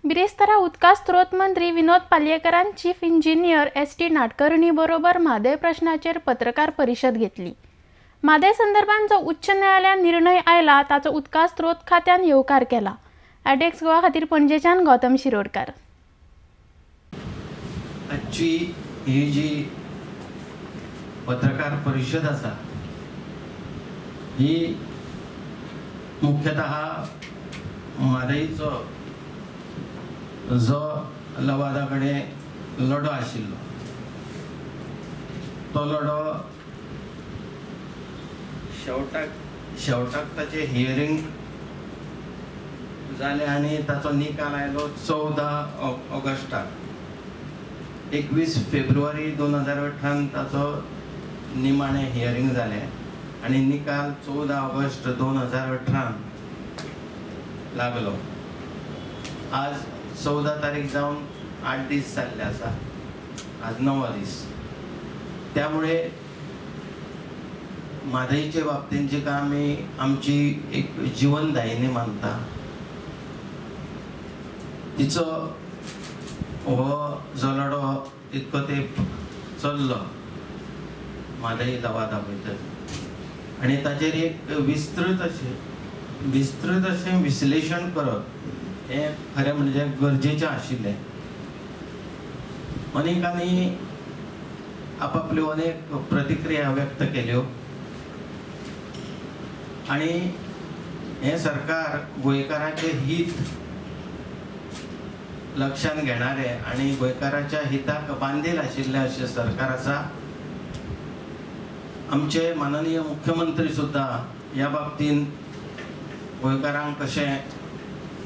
बिरेस्तारा उदका स्त्रोत मंत्री विनोद पालयेकरान चीफ इंजिनियर एस.टी. नाडकर्णी बरोबर म्हादय प्रश्नाचेर पत्रकार परिशद घेतली। म्हादय संदर्भात जो उच्च न्यायालयान निर्णय आयला ताचो उदका स्त्रोत खात्यान येवकार केला। एडेक्स गोवा खातीर पणजेच्यान गौतम शिरोडकार। आजची ही जी पत्रकार परिषद आसा ही मुख्यतः म्हादयचो जो लवादा कडेन लढो आशिल्लो तो लढो शेवटाक ताचे हियरिंग जाले आनी ताचो निकाल आयलो 14 ऑगस्टाक। 21 फेब्रुवारी 2018 ताचो निमाणे हियरिंग जाले आनी निकाल 14 ऑगस्ट 2018 लागलो। आज 14 तारीख जावन 8 दीस जाल्ले आसा, आज 9वा दीस। त्यामुळे म्हादयचे बाबतीन जिका आमी आमची एक जीवनदायिनी मानता तिचो हो जो लढो इतको तेंप चल्लो म्हादय लवादा भितर आनी ताचेर एक विस्तृत अशें विश्लेशण करप हे खरें म्हणजे गरजेचें आशिल्लें। अनेकांनी आपापल्यो अनेक प्रतिक्रिया व्यक्त केल्यो आनी हे सरकार गोंयकारांचे हित लक्षांत घेणारे आनी गोंयकाराच्या हिताक बांदील आशिल्ले अशें सरकार आसा। आमचे माननीय मुख्यमंत्री सुद्दां ह्या बाबतीन गोंयकारांक कशें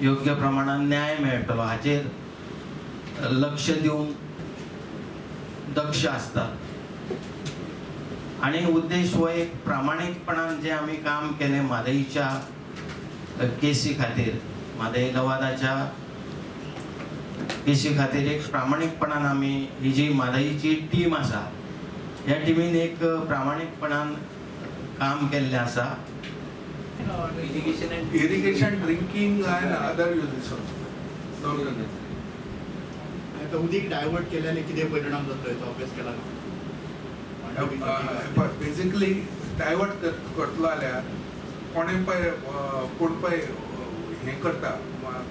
योग्य प्रमाणात न्याय मेळटलो हाचेर लक्ष दिवंक दक्ष आसतात आनी उद्देश हो एक प्रामाणीकपणान जे आमी काम केलें म्हादयच्या केसी खातीर, म्हादय लवादाच्या केसी खातीर एक प्रामाणीकपणान आमी ही जी म्हादयची टीम आसा ह्या टिमीन एक प्रामाणीकपणान काम केल्लें आसा। irrigation, drinking and other uses also. आता उदीक डायवर्ट केल्याने किती परिणाम जातो याचा अभ्यास केला का? बेसिकली डायवर्ट करतलो जाल्यार कोण पळय हें करता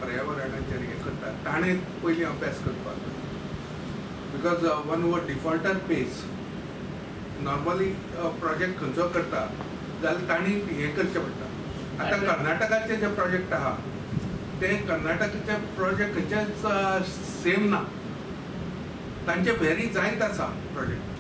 पर्यावरणाचेर हें करता ताणें पयलीं अभ्यास करपाक, बिकॉज वन वर डिफॉल्टर पेस नॉर्मली प्रोजेक्ट खंयचो करता जाल्यार तांणी हें करचें पडटा। आता कर्नाटकाचे जे प्रोजेक्ट आहा ते कर्नाटकाचे प्रोजेक्ट खंयचेच सेम ना, तांचे व्हेरी जायत आसा प्रोजेक्ट।